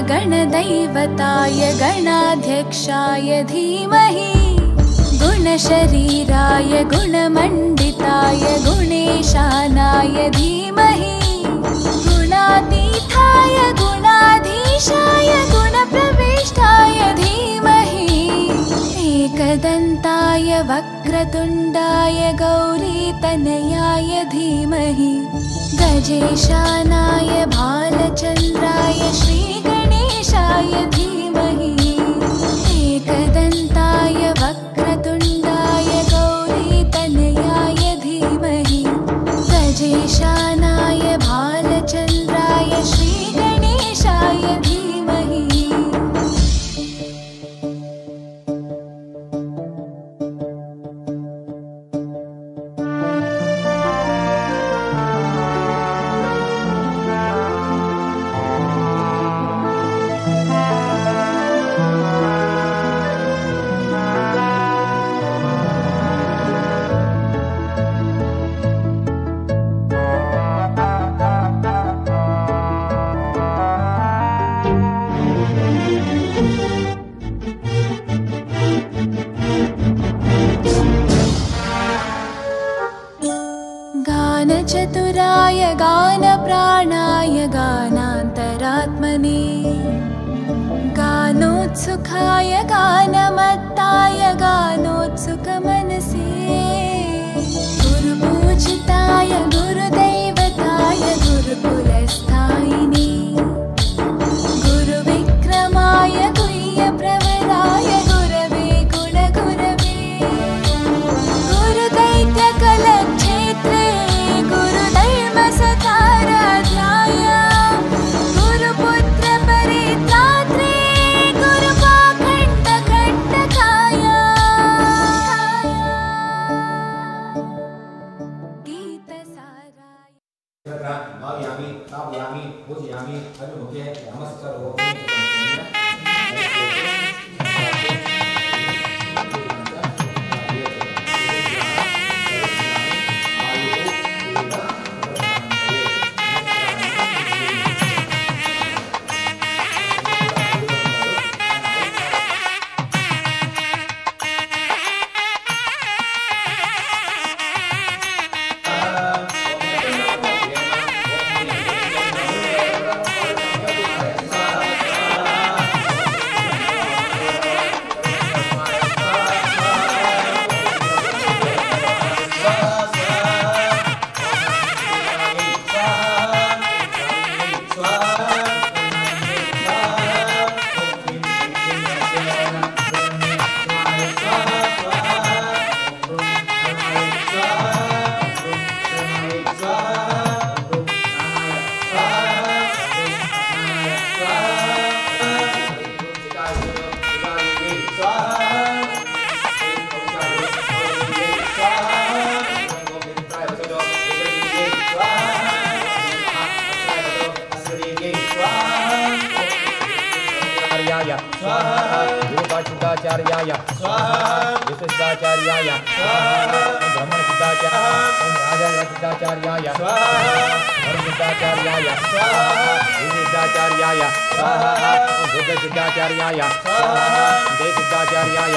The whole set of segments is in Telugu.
गणदैवताय गणाध्यक्षाय धीमहि गुणशरीराय गुणमण्डिताय गुणेशानाय धीमहि गुणातीताय गुणाधीशाय गुणप्रविष्टाय धीमहि एकदन्ताय वक्रतुण्डाय गौरीतनयाय धीमहि गजेशानाय भालचन्द्राय श्रीगणेशाय धीमहि एकदन्ताय वक्रतुण्डाय गौरीतनयाय धीमहि गजेशानाय भालचन्द्राय श्रीगणेशाय धीमहि। गानचतुराय गानप्राणाय गानान्तरात्मने गानोत्सुकाय गानमत्ताय गानोत्सुकमनसे गुरुपूजिताय गुरुदैवताय गुरुकुलस्थायिने गुरुविक्रमाय गुह्यप्रवराय गुरवे गुणगुरवे गुरुदैत्यकलक्षेत्रे गुरुधर्मसताराध्याय गुरुपुत्रपरित्रात्रे गुरुपाखण्डकण्टकाय गीतसाराय भावयामि स्थापयामि पूजयामि अभिमुखे नमस्कारो गुरुपाशुद्धाचार्याय विशिष्टाचार्याय ब्रह्मणसिद्धाचार्याय राजसिद्धाचार्याय धर्मसिद्धाचार्याय विशिष्टाचार्याय बुद्धसिद्धाचार्याय जयसिद्धाचार्याय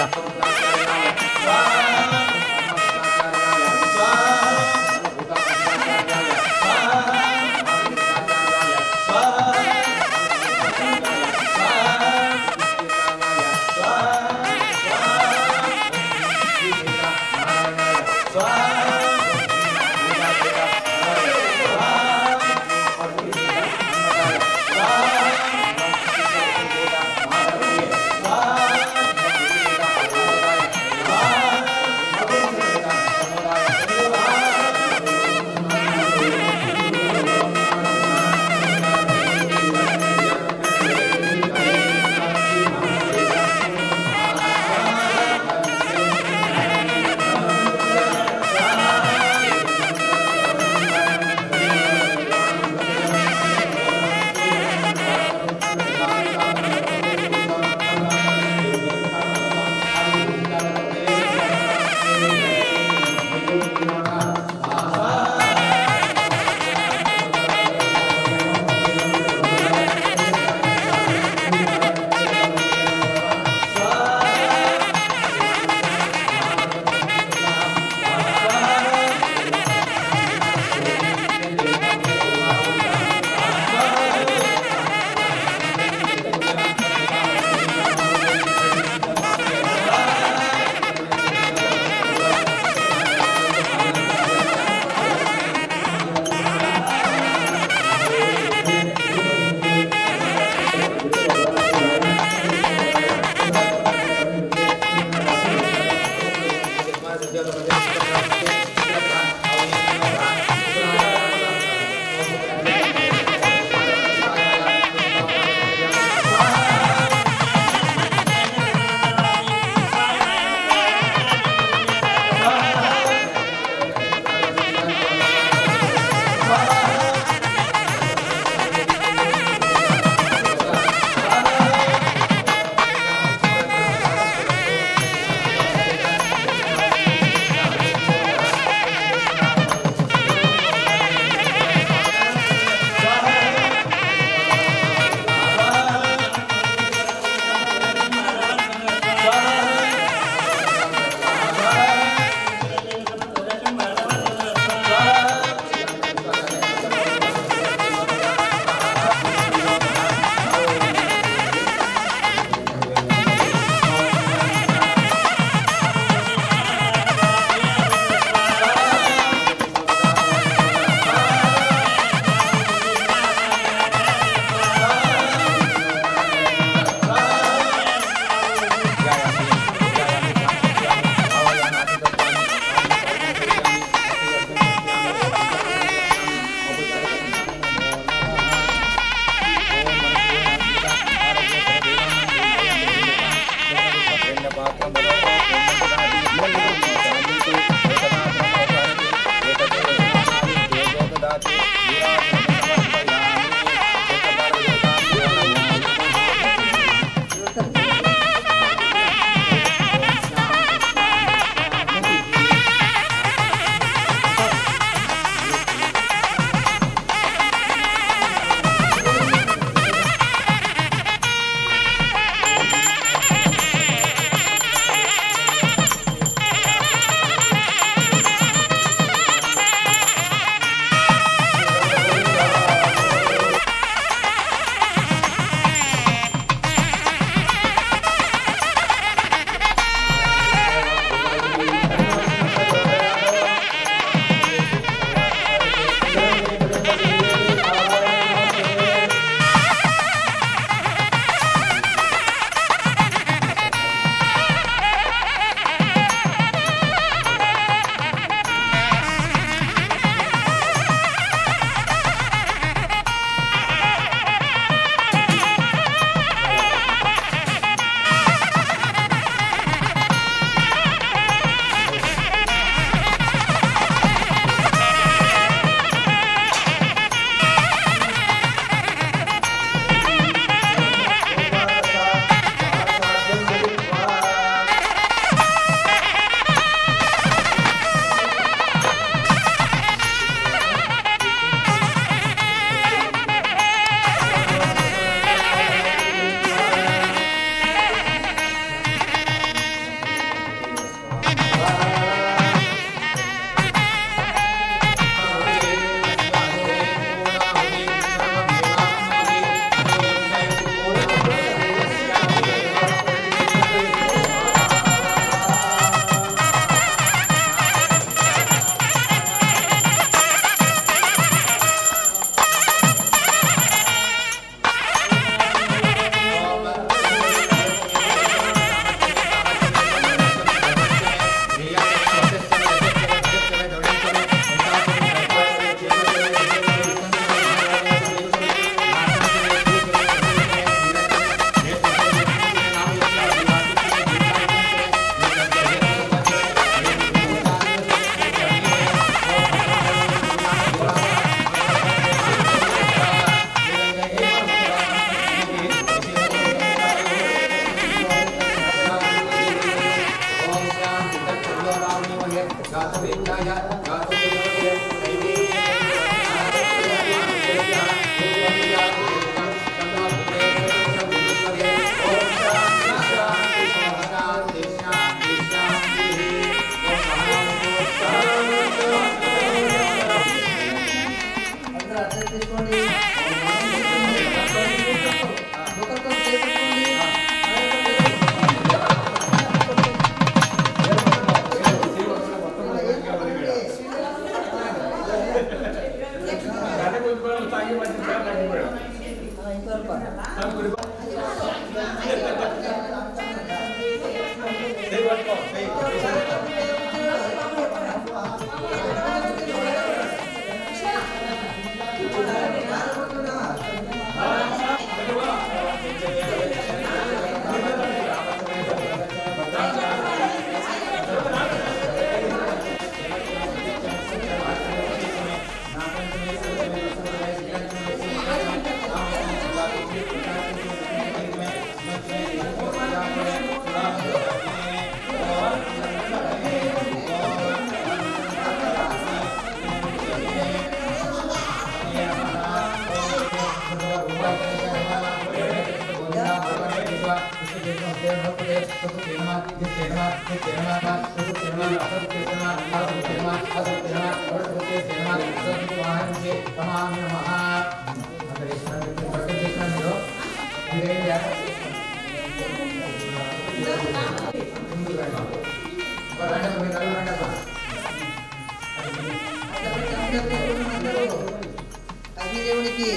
అగ్నిదేవుడికి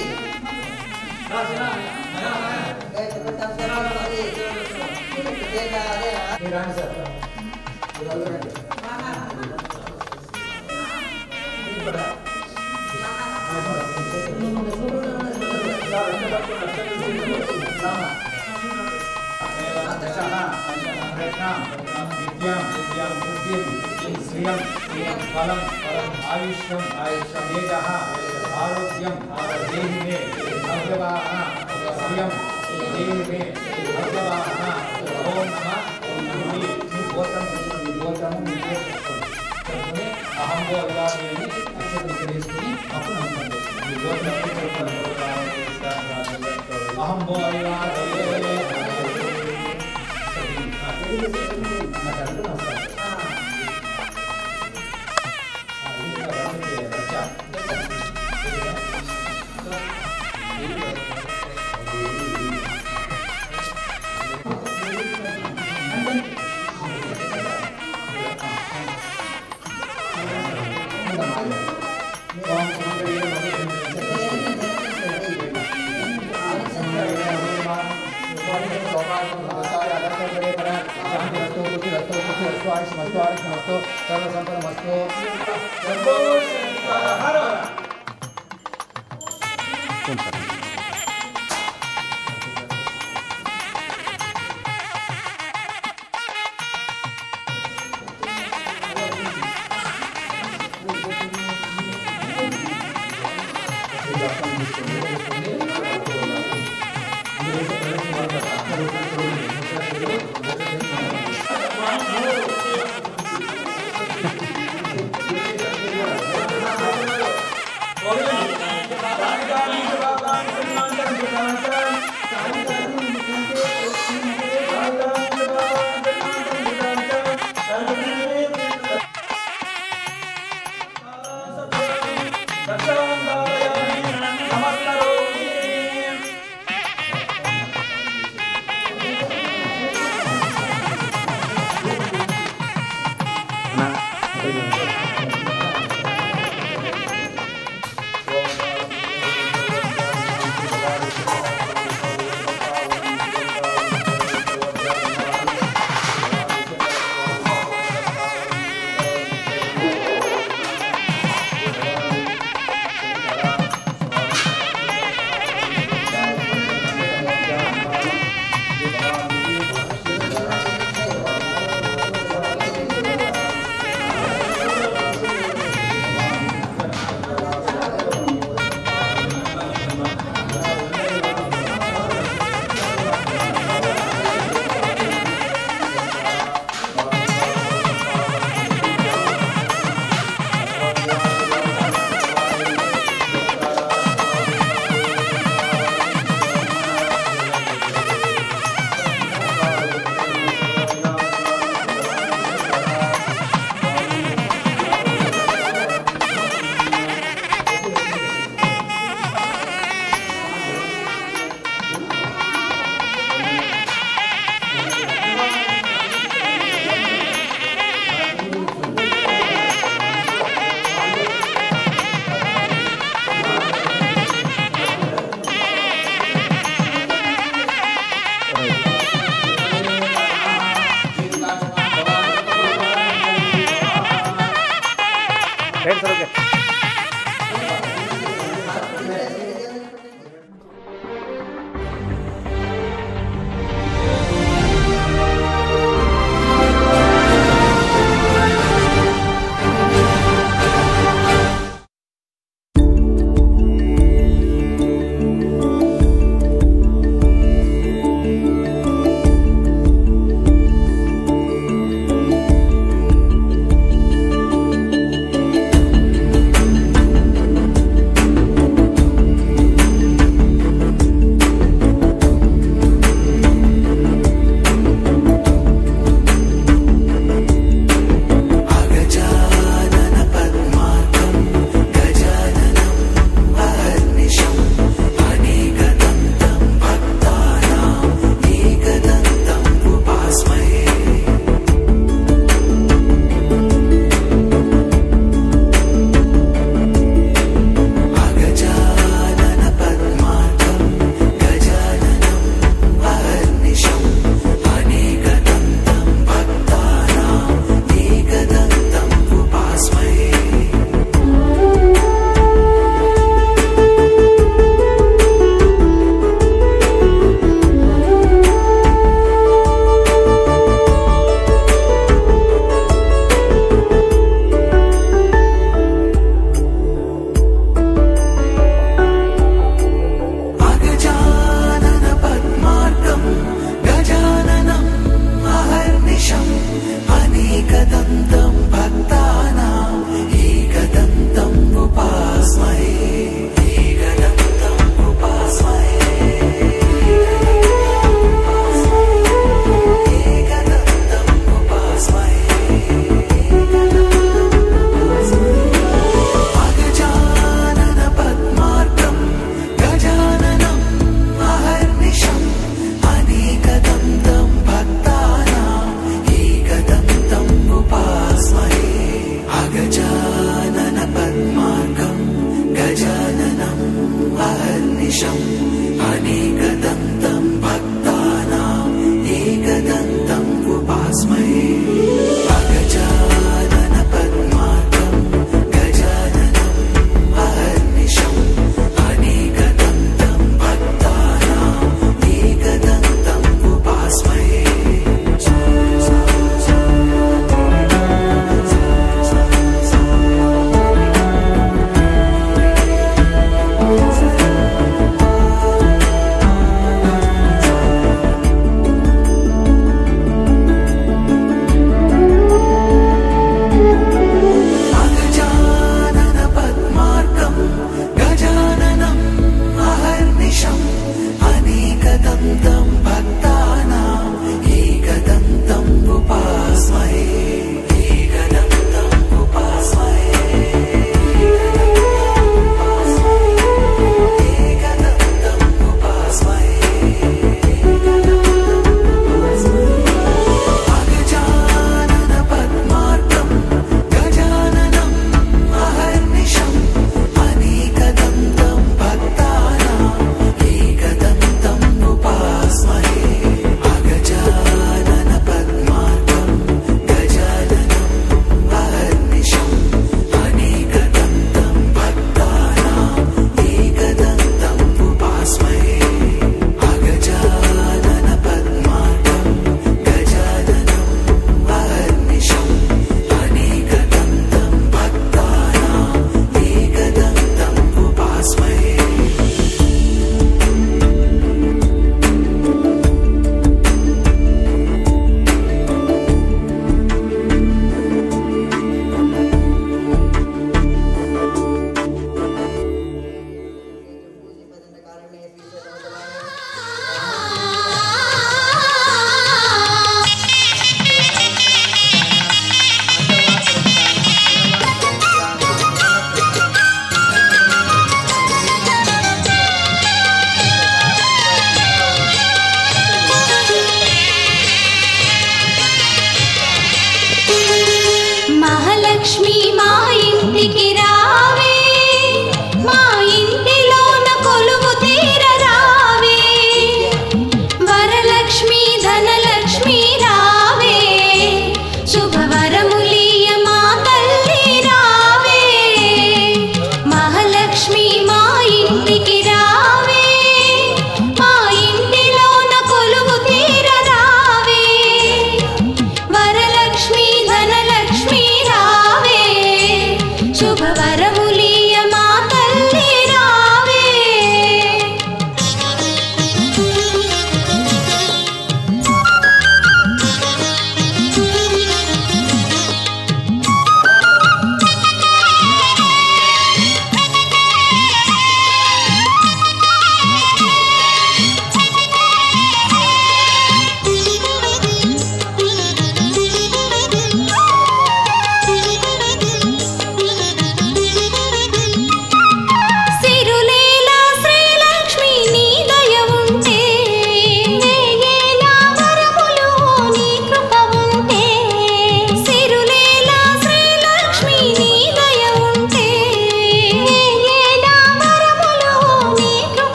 फलम आयुष्यम तेज आरोग्यम देहि मे भगवान श्रियम देहि मे भगवान ओम नमः गौतम अहम Bye.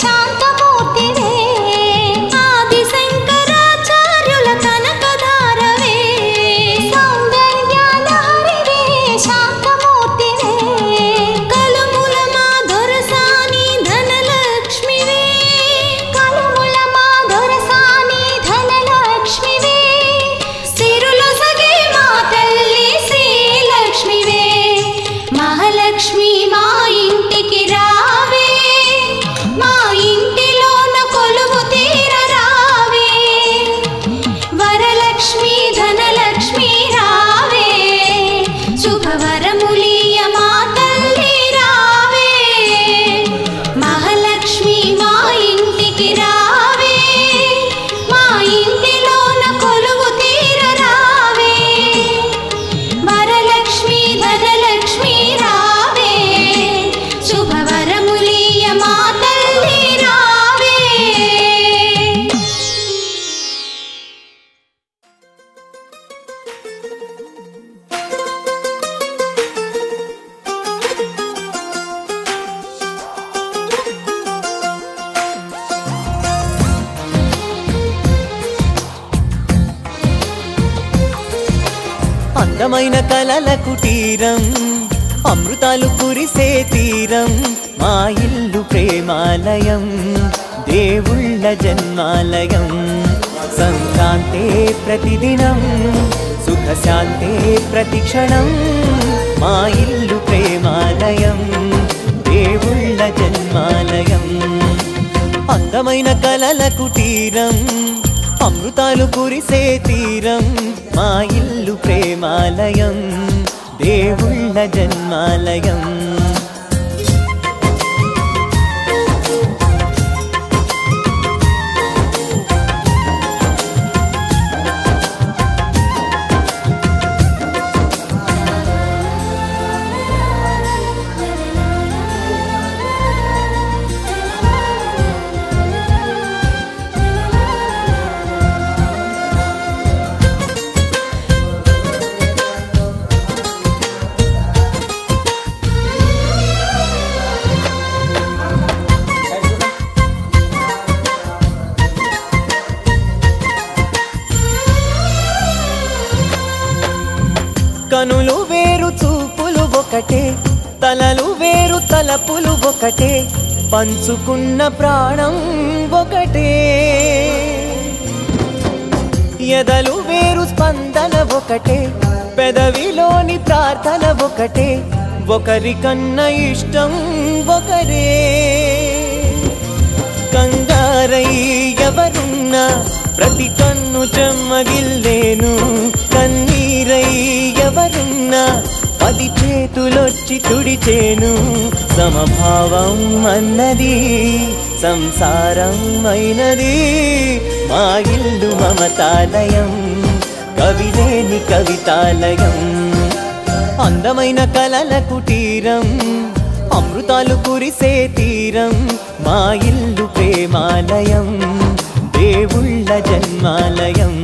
శాంతమూర్తివే ఆది శంకరాచార్యుల కనకధారవే సౌందర్యాలహరివే శాంతమూర్తివే కలుముల మా దొరసాని ధనలక్ష్మివే కలుముల మా దొరసాని ధనలక్ష్మివే సిరుల సగే మా తల్లి శ్రీలక్ష్మివే మహాలక్ష్మి మా ఇంటికి రావే మా ఇంటిలోన కొలువు తీర రావే వరలక్ష్మి ధనలక్ష్మి రావే శుభవరములియ మా తల్లి రావే మహాలక్ష్మి మా ఇంటికి రావే మా ఇంటిలోన కొలువు తీర రావే వరలక్ష్మి ధనలక్ష్మి రావే శుభవరములియ మా తల్లి రావే అందమైన కలల కుటీరం అమృతాలు కురిసే తీరం మా ఇల్లు ప్రేమాలయం దేవుళ్ళ జన్మాలయం సంక్రాంతే ప్రతిదినం సుఖశాంతే ప్రతిక్షణం మా ఇల్లు ప్రేమాలయం దేవుళ్ళ జన్మాలయం అందమైన కలల కుటీరం అమృతాలు కురిసే తీరం మా ఇల్లు ప్రేమాలయం దేవుళ్ళ జన్మాలయం కనులు వేరు చూపులు ఒకటే తలలు వేరు తలపులు ఒకటే పంచుకున్న ప్రాణం ఒకటే ఎదలు వేరు స్పందన ఒకటే పెదవిలోని ప్రార్థన ఒకటే ఒకరికన్నా ఇష్టం ఒకరే కంగారై ఎవరున్నా ప్రతి కన్ను చెమ్మగిల్లేను కన్నీరై ఎవరున్నా 10 చేతులొచ్చి తుడిచేను సమభావం అన్నది సంసారం అయినది మా ఇల్లు మమతాలయం కవిలేని కవితాలయం అందమైన కలల కుటీరం అమృతాలు కురిసే తీరం మా ఇల్లు ప్రేమాలయం దేవుళ్ళ జన్మాలయం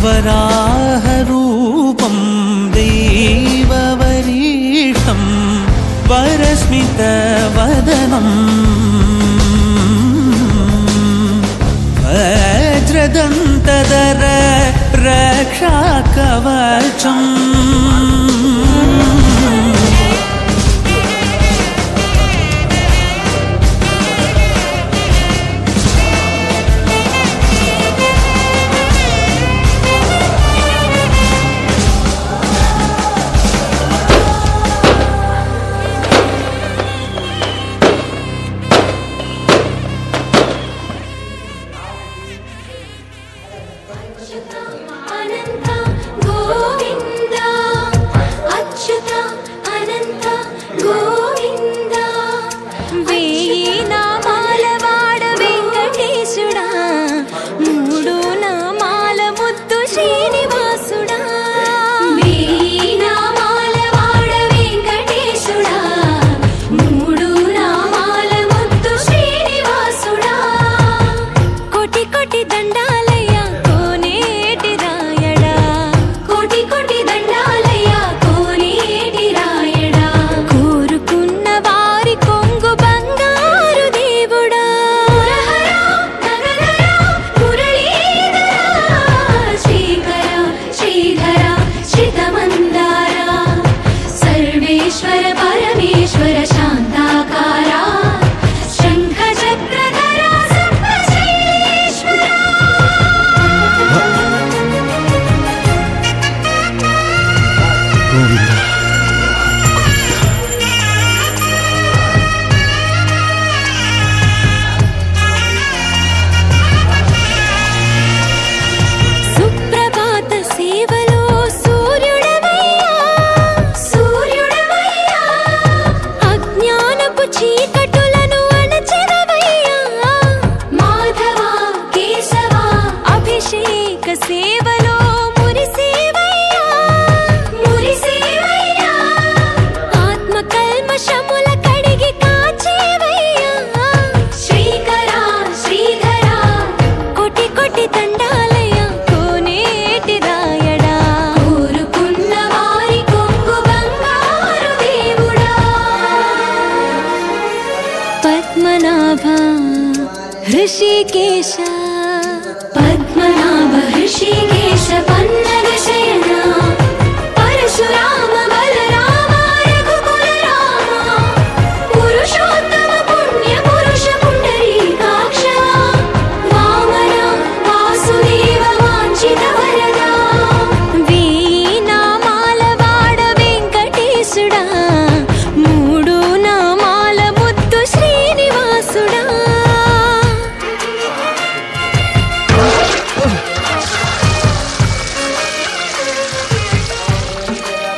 वराहरूपं दैववरीष्ठं वरस्मितवदनं वज्रदन्तधर रक्षाकवचम् ऋषिकेश पद्मनाभ ऋषिकेश पन्नग शयना परशुराम बलराम रघुकुल राम पुरुषोत्तम पुण्य पुरुष पुंडरीकाक्ष वामन वासुदेव वांछित वरदा वीणामाल वाड वेंकटेशुड़ा मूडु नामाल मुद्दु श्रीनिवासुड़ा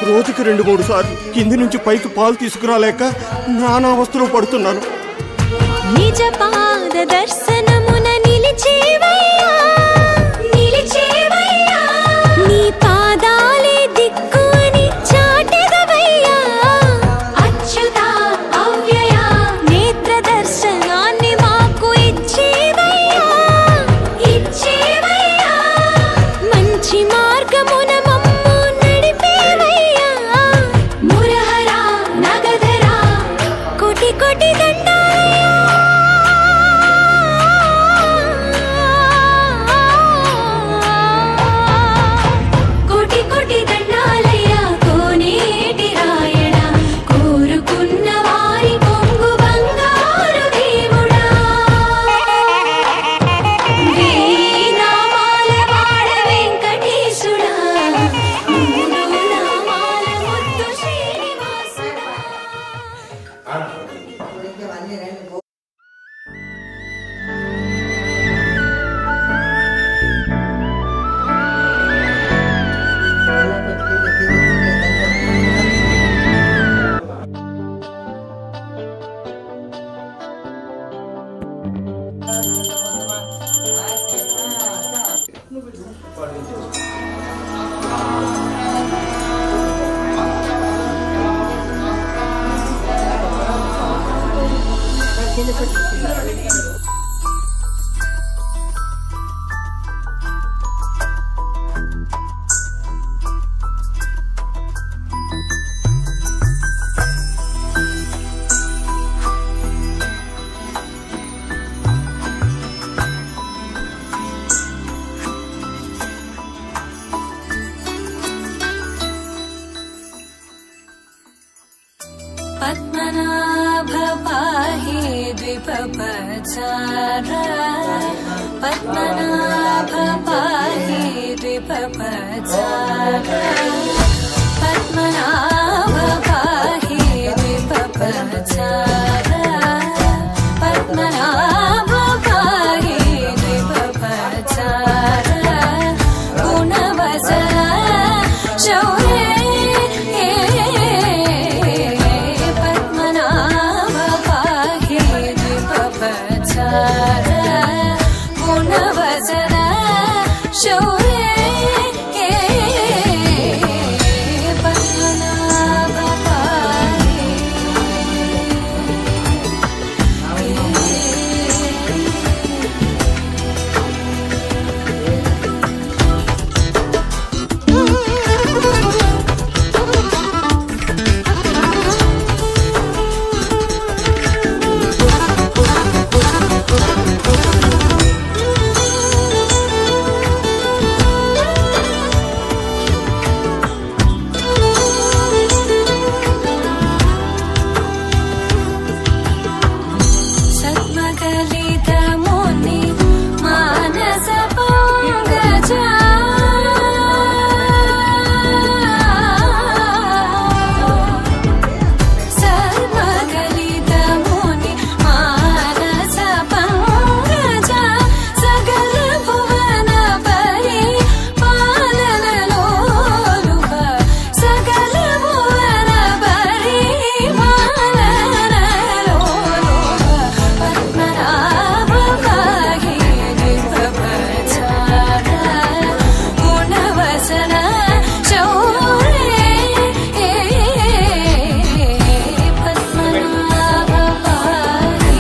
రోజుకి 2-3 సార్లు కింది నుంచి పైకి పాలు తీసుకురాలేక నానా అవస్థలు పడుతున్నాను. నిజ పాద దర్శనమున నిలిచేవయ్యా నిలిచేవయ్యా నీ పాదాలే దిక్కు అని చాటెదవయ్యా అచ్యుత అవ్యయ నేత్ర దర్శనాన్ని మాకు ఇచ్చేవయ్యా ఇచ్చేవయ్యా మంచి మార్గమున కోటి దండాలయ్యా పద్మనాభ పాహి ద్విపపచార పద్మనాభ పాహి ద్విపపచార పద్మనాభ పాహి ద్విపపచార పద్మనాభ పాహి ద్విపపచార గుణవసర శౌర్య పద్మనాభ పాహి ద్విపపచార గుణవసర శౌర్య పద్మనాభ పాహి సద్మగలితముని మానస పంకజ సద్మగలితముని మానస పంకజ సకల భువన పరి పాలనలోలుప సకల భువన పరి పాలనలోలుప పద్మనాభ పాహి ద్విపపచార గుణవసన శౌర్య పద్మనాభ పాహి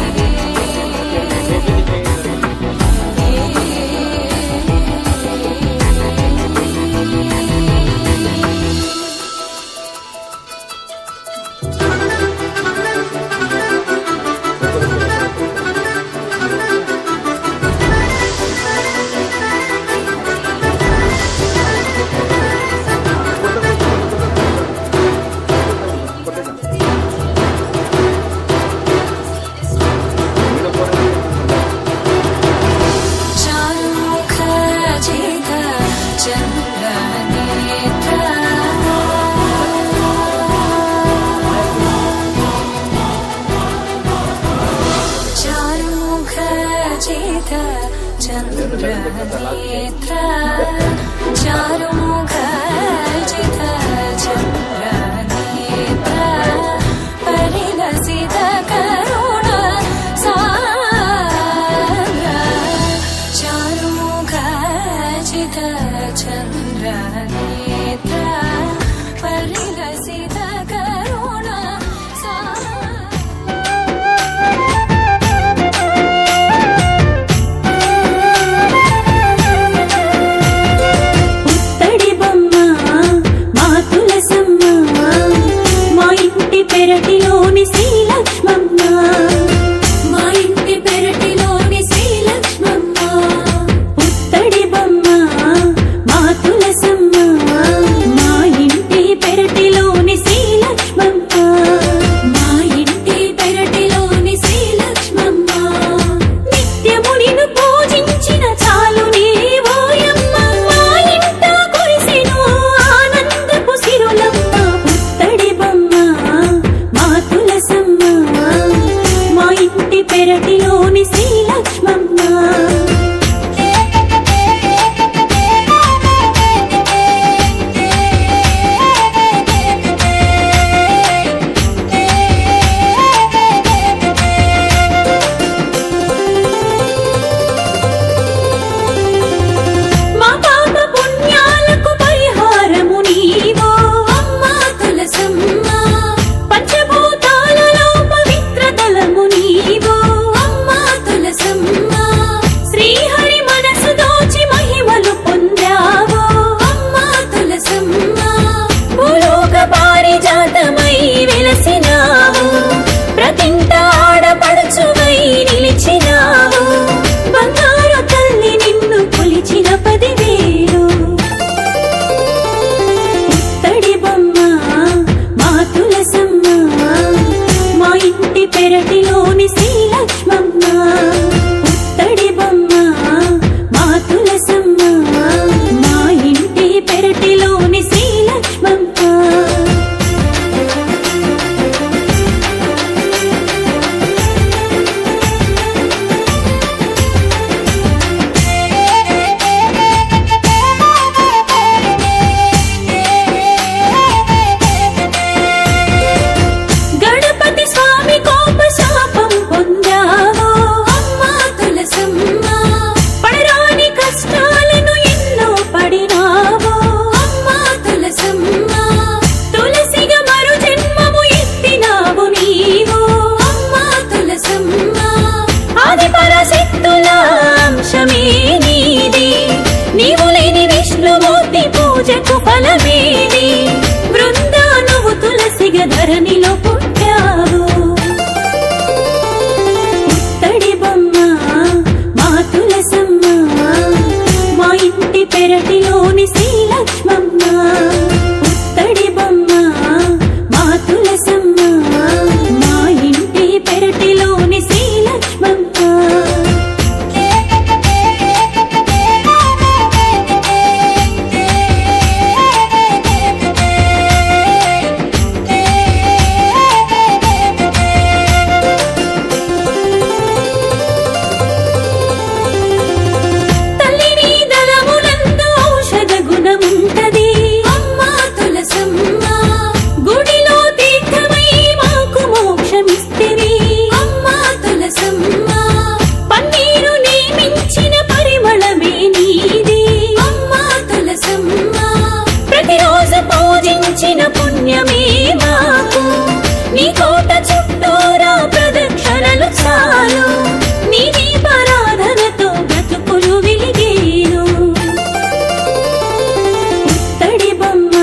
చారుముఖ జిత చంద్రనేత్ర చారుముఖ జిత చంద్రనేత్ర చారుముఖ జిత చంద్రనేత్ర పరిలసిత కరుణ సాగర చారుముఖ జిత చంద్రనేత్ర పరిలసిత కరుణ సాగర పుత్తడి బొమ్మ మా తులసమ్మ మా ఇంటి పెరటిలోని శ్రీలక్ష్మమ్మ మా ఇంటి పెరటిలోని శ్రీలక్ష్మమ్మ పుత్తడి బొమ్మ మా తులసమ్మ మా ఇంటి పెరటిలోని శ్రీలక్ష్మమ్మ మా ఇంటి పెరటిలోని శ్రీలక్ష్మమ్మ నిత్యము నిన్ను పూజించిన చాలునే ఓయమ్మ మా ఇంట కురిసెను ఆనందపు సిరులమ్మ పుత్తడి బొమ్మ మా తులసమ్మ మా ఇంటి పెరటిలోని శ్రీలక్ష్మమ్మ మా పాప పుణ్యాలకు పరిహారము నీవో అమ్మా తులసమ్మ పంచభూతాలలో పవిత్రతలము నీవో అమ్మా తులసమ్మ శ్రీహరి మనసు దోచి మహిమలు పొందావో అమ్మా తులసమ్మ భూలోక పారిజాతమై వెలసినావు ప్రతింట ఆడపడుచువై నిలిచినావు బంగారు తల్లి నిన్ను కొలిచిన 10,000 పుత్తడి బొమ్మ మా తులసమ్మ పెరటిలోని శ్రీలక్ష్మమ్మ పుత్తడి బొమ్మ మా తులసమ్మ మా ఇంటి పెరటిలోని శ్రీలక్ష్మమ్మ పూజకు ఫలమేది బృందా నువ్వు తులసిగా ధరణిలో పుట్టావు పుత్తడి బొమ్మ మా తులసమ్మ మా ఇంటి పెరటిలోని శ్రీలక్ష్మమ్మ పుత్తడి బొమ్మ మా తులసమ్మ మా ఇంటి పెరటిలోని శ్రీలక్ష్మమ్మ పుణ్యమే మాకు నీ కోట చుట్టూరా ప్రదక్షిణలు చాలు నీ దీపారాధనతో బ్రతుకులు వెలిగేను పుత్తడి బొమ్మ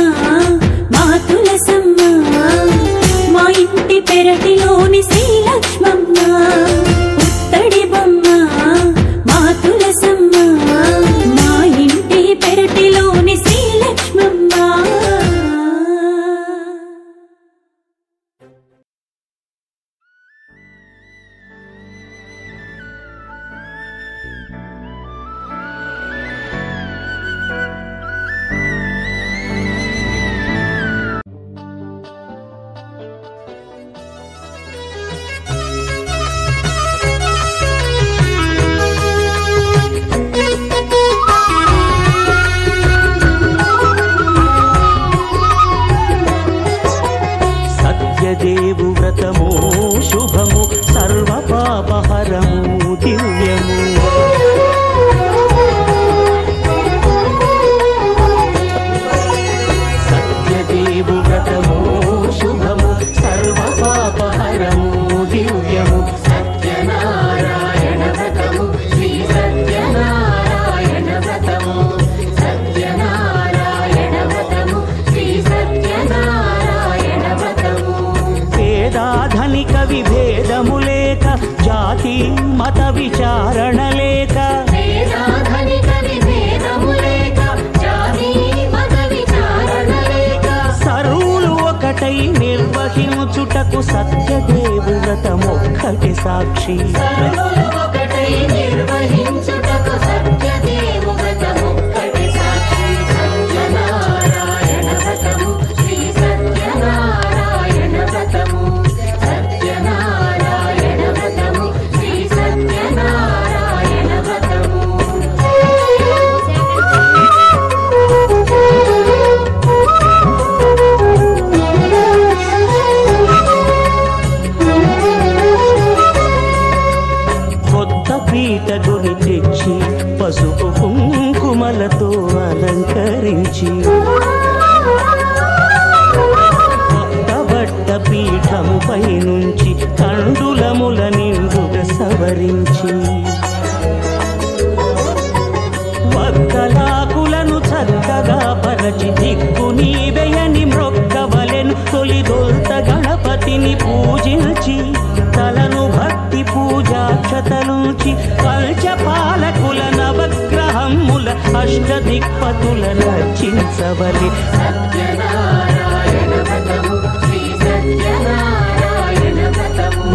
మా తులసమ్మ మా ఇంటి పెరటిలోని శ్రీలక్ష్మమ్మ పుత్తడి బొమ్మ మా తులసమ్మ మా ఇంటి పెరటిలోని శ్రీలక్ష్మమ్మ సత్యదేవు వ్రతము శుభము సర్వ పాపహరము దివ్యము సత్యదేవు వ్రతము శుభము సర్వ పాపహరము దివ్యము సత్యనారాయణ వ్రతము శ్రీ సత్యనారాయణ వ్రతము సత్యనారాయణ వ్రతము శ్రీ సత్యనారాయణ వ్రతము పేదాధనిక విభేదము లేక జాతి మత విచారణ లేక పేదాధనిక విభేదము లేక జాతి మత విచారణ లేక సర్వులు ఒకటై నిర్వహించుటకు సత్యదేవు వ్రతమొక్కటి సాక్షి సర్వులు ఒకటై నిర్వహించుటకు సత్యదేవు వ్రతమొక్కటి సాక్షి సత్యనారాయణ వ్రతము శ్రీ సత్యనారాయణ వ్రతము సత్యనారాయణ వ్రతము శ్రీ సత్యనారాయణ వ్రతము కొత్త పీటకుని తెచ్చి పసుపు కుంకుమలతో అలంకరించి కొత్త బట్ట పీఠముపై నుంచి కండులముల నిండుగా సవరించి వక్కలాకులను చక్కగా పరచి దిక్కు నీవెయని మ్రొక్కవలెను తొలిదొల్త గణపతిని పూజించి తలను భక్తి పూజాక్షతలుంచి పంచపాలకుల నవగ్రహముల అష్టదిక్పతుల రచించవలె సత్యనారాయణ వ్రతము శ్రీ సత్యనారాయణ వ్రతము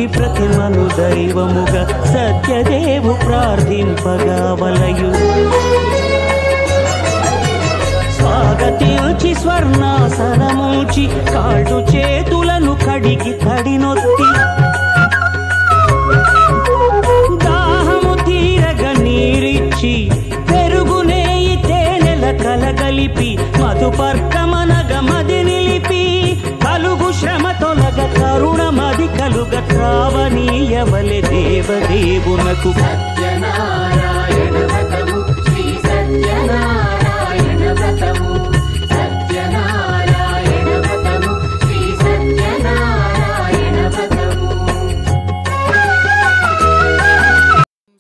నిలిపి ప్రతిమను దైవముగా సత్యదేవు ప్రార్థింపగా వలయు. స్వాగతించి స్వర్ణాసనముంచి కాళ్ళు చేతులను కడిగి తడినొత్తి దాహము తీరగ నీరిచ్చి పెరుగునేయి తేనెల కలగలిపి మధుపర్కమనగ మది నిలిపి కలుగు శ్రమ తొలగ కరుణ మది కలుగ త్రావనీయవలె దేవదేవునకు. సత్యనారాయణ వ్రతము శ్రీ సత్యనారాయణ వ్రతము సత్యనారాయణ వ్రతము శ్రీ సత్యనారాయణ వ్రతము.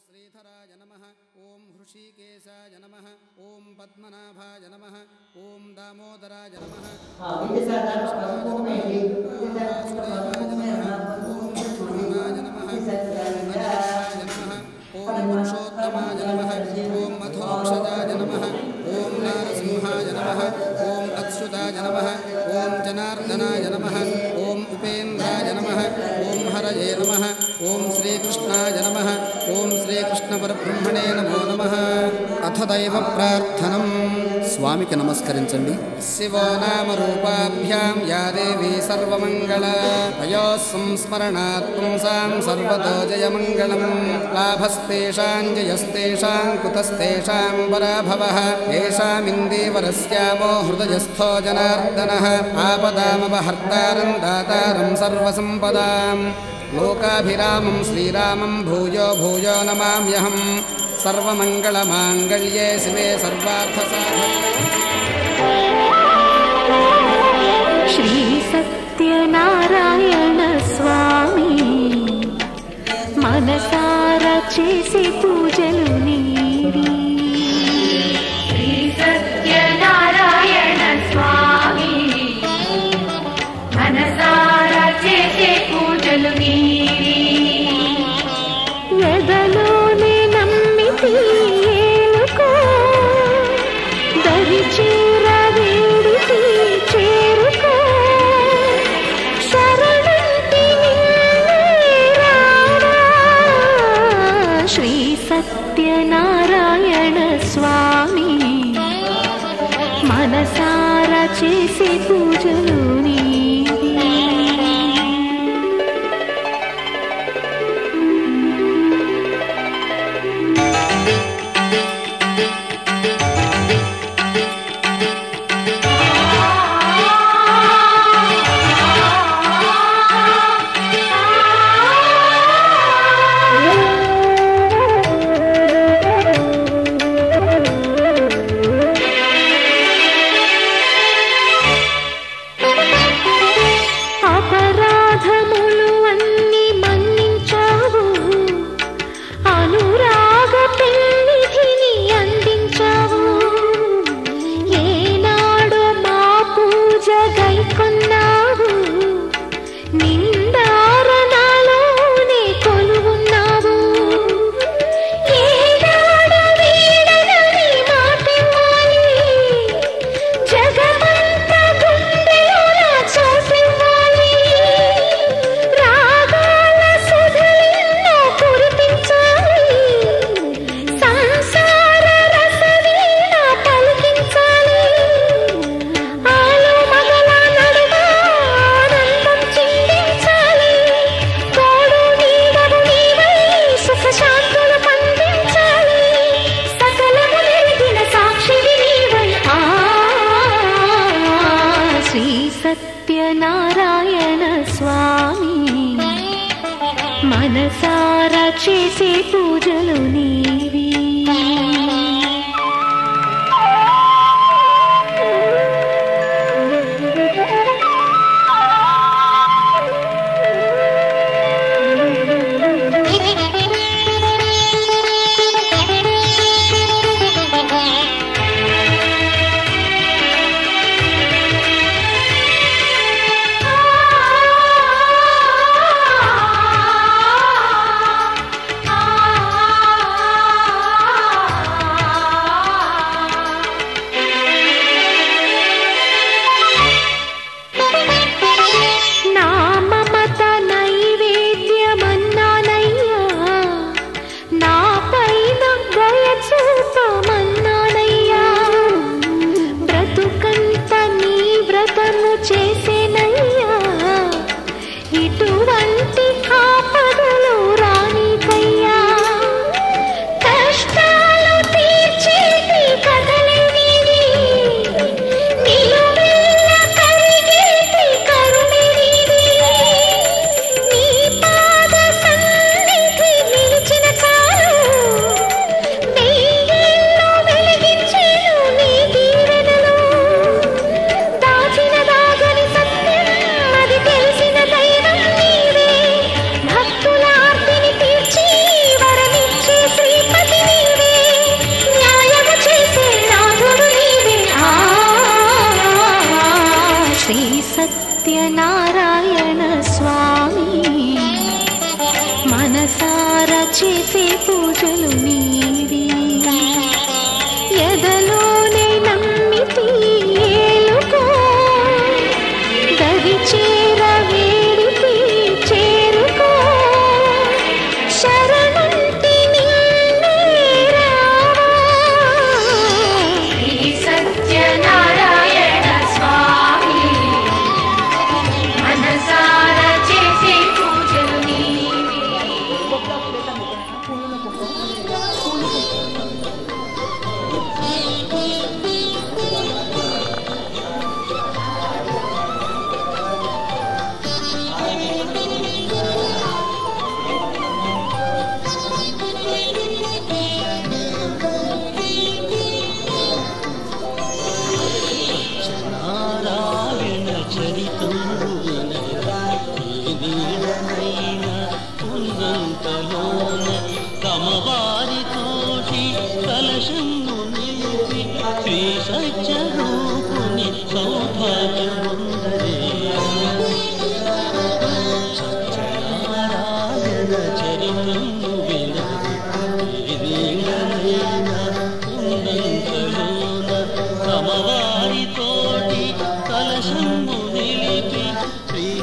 శ్రీధరాయ నమః. ఓం హృషీకేశాయ నమః. ఓం పద్మనాభాయ నమః. ఓం దామోదరాయ నమః. ఓం పురుషోత్తమాయ నమః. ఓం మధోక్షజాయ నమః. ఓం నారసింహాయ నమః. ఓం అచ్యుతాయ నమః. ఓం జనార్దనాయ నమః. ఓం ఉపేంద్రాయ నమః. ఓం హరయే నమః. ఓం శ్రీకృష్ణాయ నమః. ఓం శ్రీకృష్ణ పరబ్రహ్మణే నమో నమః. అథ దైవ ప్రార్థనం. స్వామికి నమస్కరించండి. శివో నామ రూపాభ్యాం యా దేవీ సర్వమంగళ అయో సంస్మరణాత్ పుంసాం సర్వతో జయమంగళం. లాభస్తేషాం జయస్తేషాం కుతస్తేషాం పరాభవః. తేషామిందేవరస్యామో హృదయస్థో జనార్దనః. ఆపదామపహర్తారం దాతారం సర్వసంపదాం. లోకాభిరామం శ్రీరామం భూయో భూయో నమామ్యహం. సర్వమంగళమాంగళ్యే శివే సర్వార్థసాధకే. శ్రీ సత్యనారాయణ స్వామి మనసార చేసి పూజలు నీవి. శ్రీ సత్యనారాయణ స్వామి మనసార చేసి పూజలు నీవి. ఎదలోనే నమ్మితి ఏలుకో దరి చేర వేడితి చేరుకో శరణంటి రావా. శ్రీ సత్యనారాయణ స్వామి మనసార చేసి పూజలు నీవి. అపరాధములు అన్ని మన్నించావు. అనురాగ పెన్నిధిని అందించావు. ఏనాడు మా పూజ గైకొన్నావు. నిందారణలోనే కొలువున్నావు. ఏనాడు వీడనని మాటివ్వాలి. జగమంత గుండెలోన చోటివ్వాలి. రాగాల సుధలెన్నో కురిపించాలి. సంసార రసవీణ పలికించాలి. ఆలు మగల నడుమ ఆనందం చిందించాలి. తోడు నీడవు నీవై సుఖశాంతులు పండించాలి. సకలము నెరిగిన సాక్షివి నీవై. శ్రీ సత్యనారాయణ స్వామి మనసార చేసే పూజలు నీవి. ఆ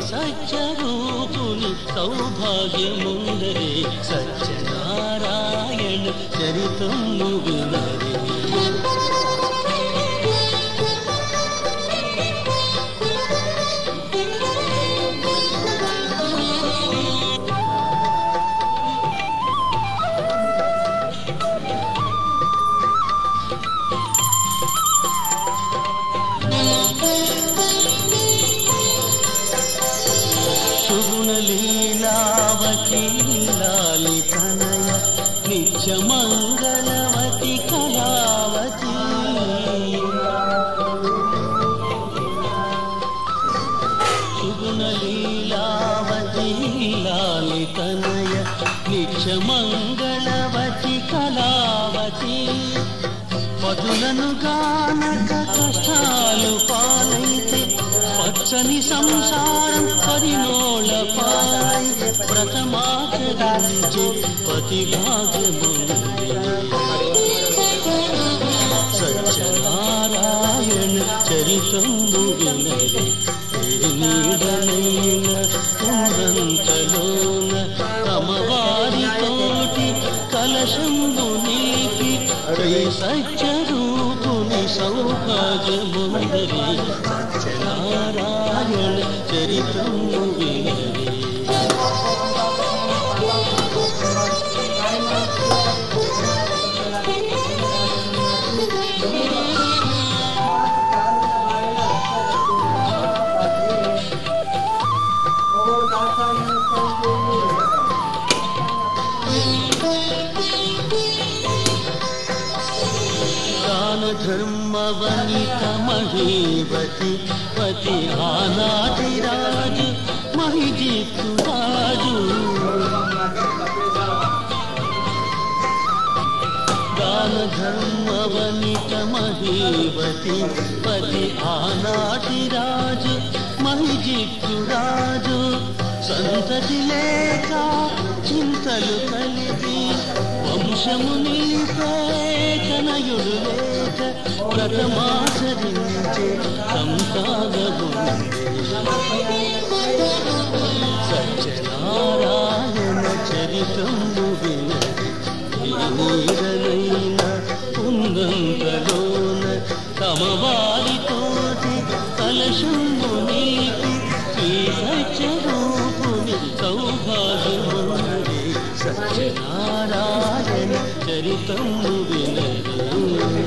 సత్యరూపుని సౌభాగ్యముందరే సత్యనారాయణ చరితము వినరే. లీలావతి లాలితనయ నిత్య మంగళవతి కళావతి. సుగుణ లీలావతి లాలితనయ నిత్య మంగళవతి కళావతి. పదులను గానక కష్టాలు పాలైతే పచ్చని సంసారం పరినోళ పాలై వ్రతమాచరించే పతి భాగ్యముందే. సత్యనారాయణ చరితము వినరే. నీడనైన కుందంతలోన తమవారితోటి కలశంబు నిలిపి సత్యరూపుని సౌభాగ్యముందరే. సత్యనారాయణ చరితము వినరే. ధర్మవనిత మహీవతి పతి ఆనాటి రాజు మహిజిత్తు రాజు. దాన ధర్మవనిత మహీవతి పతి ఆనాటి రాజు మహిజిత్తు రాజు. సంతతి లేక చింతలు కలిగి వంశము నిలిపే కనయుడు లేక వ్రతమాచరించే సంతానముందే. సత్యనారాయణ చరితము వినరే. నీడనైన కుందంతలోన తమవారితోటి కలశము నిలిపి శ్రీ సత్యరూపుని సౌభాగ్యముందరే. సత్యనారాయణ చరితము వినరే.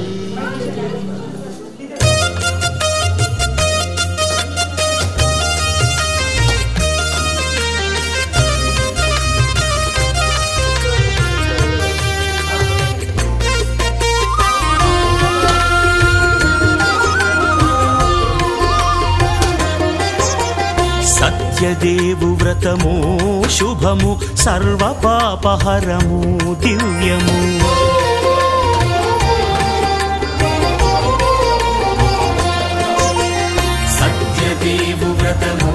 సత్యదేవు వ్రతము శుభము సర్వ పాపహరము దివ్యము. సత్యదేవు వ్రతము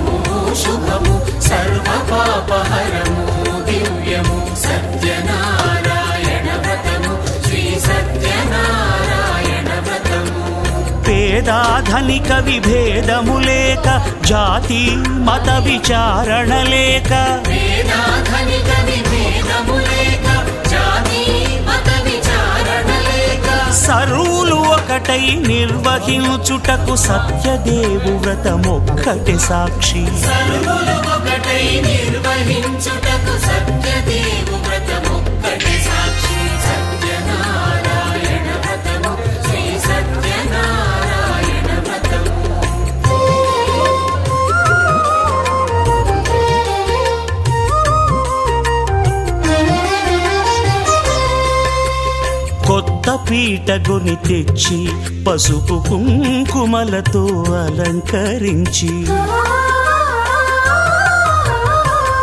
శుభము సర్వ పాపహరము దివ్యము. సత్యనారాయణ వ్రతము శ్రీ సత్యనారాయణ వ్రతము. పేదాధనిక విభేదము లేక జాతి మత విచారణ లేక. పేదాధనిక విభేదము లేక జాతి మత విచారణ లేక. సర్వులు ఒకటై నిర్వహించుటకు సత్యదేవు వ్రతమొక్కటి సాక్షి. సర్వులు ఒకటై నిర్వహించుటకు సత్యదేవు వ్రతమొక్కటి సాక్షి. సత్యనారాయణ వ్రతము శ్రీ సత్యనారాయణ వ్రతము. కొత్త పీటగొని తెచ్చి పసుపు కుంకుమలతో అలంకరించి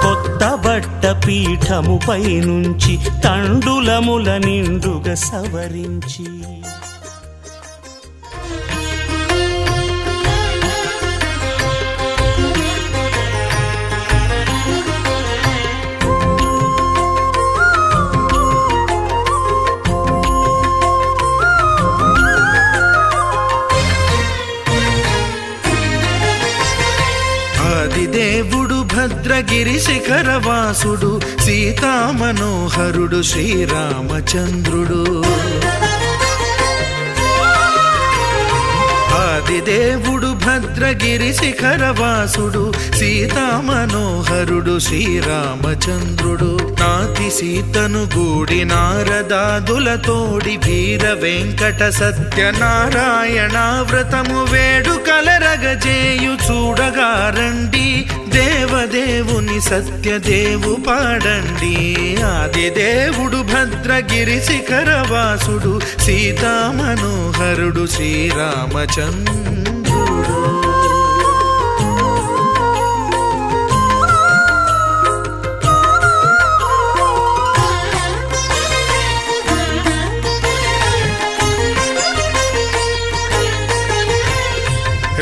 కొత్త బట్ట పీఠముపై నుంచి తండులముల నిండుగా సవరించి దేవుడు భద్రగిరి శిఖరవాసుడు సీతామనోహరుడు శ్రీరామచంద్రుడు. ఆదిదేవుడు భద్రగిరి శిఖరవాసుడు సీతామనోహరుడు శ్రీరామచంద్రుడు. నాతి సీతను గూడి నారదాదులతోడి వీర వెంకట సత్యనారాయణ వ్రతము వేడుకలరగజేయు చూడగారండి. దేవదేవుని సత్యదేవు పాడండి. ఆదిదేవుడు భద్రగిరి శిఖరవాసుడు సీతామనోహరుడు శ్రీరామచంద్రుడు.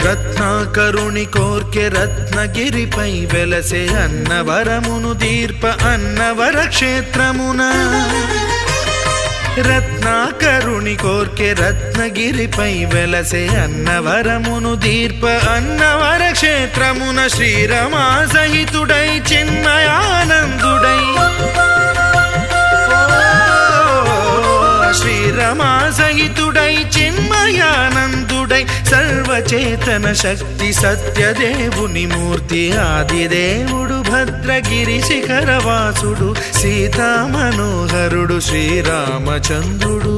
రత్నాకరుని కోర్కె రత్నగిరిపై వెలసే అన్నవరమును దీర్ప అన్నవర క్షేత్రమున. రత్నాకరుని కోర్కె రత్నగిరిపై వెలసే అన్నవరమును దీర్ప అన్నవర క్షేత్రమున. శ్రీరమా సహితుడై చిన్మయానందుడై శ్రీరమా సహితుడై చిన్మయానందుడై సర్వచేతన శక్తి సత్యదేవుని మూర్తి. ఆదిదేవుడు భద్రగిరి శిఖరవాసుడు సీతామనోహరుడు శ్రీరామచంద్రుడు.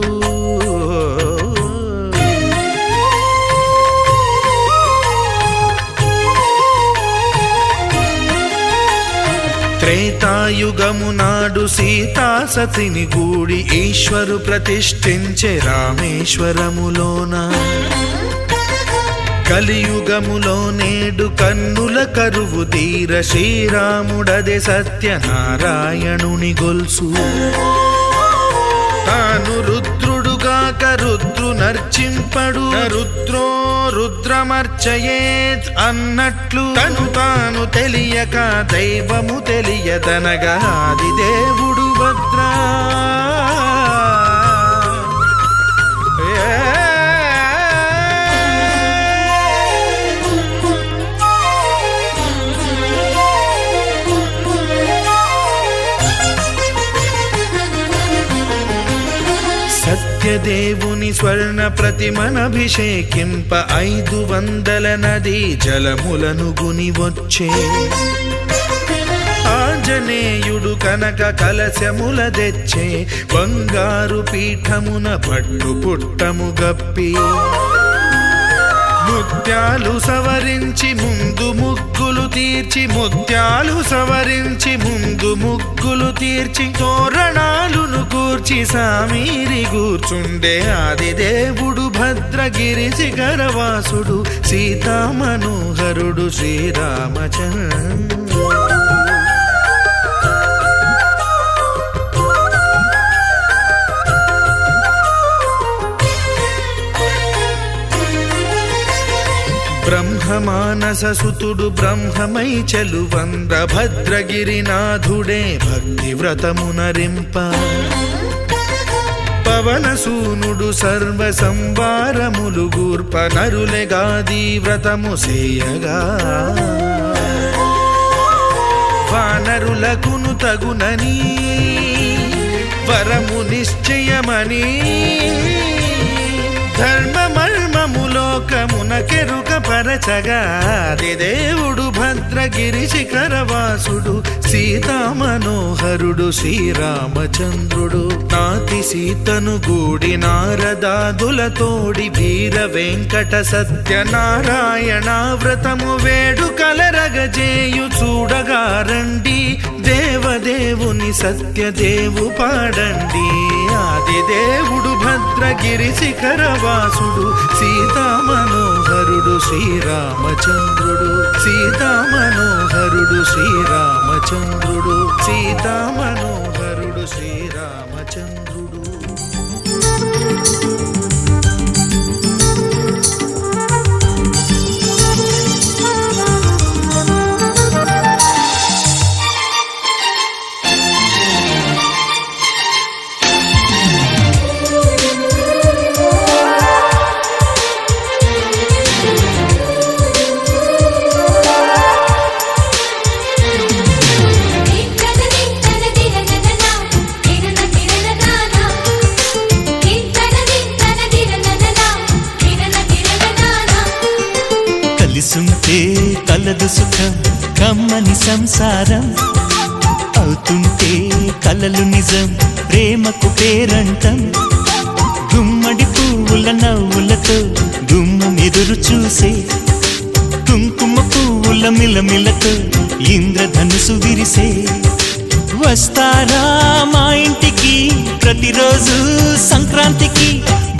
త్రేతాయుగము నాడు సీతా సతిని గూడి ఈశ్వరు ప్రతిష్ఠించే రామేశ్వరములోన. కలియుగములో నేడు కన్నుల కరువు తీర శ్రీరాముడదే సత్యనారాయణుని గొల్సు. తాను రుద్రుడుగాక రుద్రు నర్చింపడు రుద్రో రుద్రమర్చయేత్ అన్నట్లు తను తాను తెలియక దైవము తెలియదనగా ఆదిదేవుడు భద్రా. సత్యదేవుని స్వర్ణ ప్రతిమనభిషేకింప 500 నదీ జలములను గుని వచ్చే. ఆంజనేయుడు కనక కలశముల తెచ్చే బంగారు పీఠమున పట్టు పుట్టము గప్పి. ముత్యాలు సవరించి ముందు ముగ్గులు తీర్చి ముత్యాలు సవరించి ముందు ముగ్గులు తీర్చి తోరణాలును కూర్చి సామీరి కూర్చుండే ఆదిదేవుడు భద్రగిరి శిఖరవాసుడు సీతామనోహరుడు శ్రీరామచంద్రుడు. బ్రహ్మమానస సుతుడు బ్రహ్మమై చెలువంద భద్రగిరినాథుడే భక్తి వ్రతమునరింప. పవనసూనుడు సర్వ సంవారములు గూర్ప నరులెగాది వ్రతము సేయగా. వానరులకును తగునని వరము నిశ్చయమని ధర్మమర్మములోకమున కెరుక పరచగా. ఆదిదేవుడు భద్రగిరి శిఖరవాసుడు సీతామనోహరుడు శ్రీరామచంద్రుడు. నాతి సీతను గూడి నారదాదులతోడి వీర వెంకట సత్యనారాయణ వ్రతము వేడుకలరగజేయు చూడగారండి. దేవదేవుని సత్యదేవు పాడండి. ఆదిదేవుడు భద్రగిరి శిఖరవాసుడు సీతామనోహరుడు శ్రీరామచంద్రుడు. సీతామనోహరుడు శ్రీరామచంద్రుడు. సీతామనోహరుడు శ్రీరామచంద్రుడు. కమ్మని సంసారం అవుతుంటే కలలు నిజం ప్రేమకు పేరంటం గుమ్మడి పువ్వుల నవ్వులతో గుమ్మం ఎదురు చూసే కుంకుమ పువ్వుల మిలమిలతో ఇంద్రధనుసు విరిసే వస్తారా మా ఇంటికి ప్రతిరోజు సంక్రాంతికి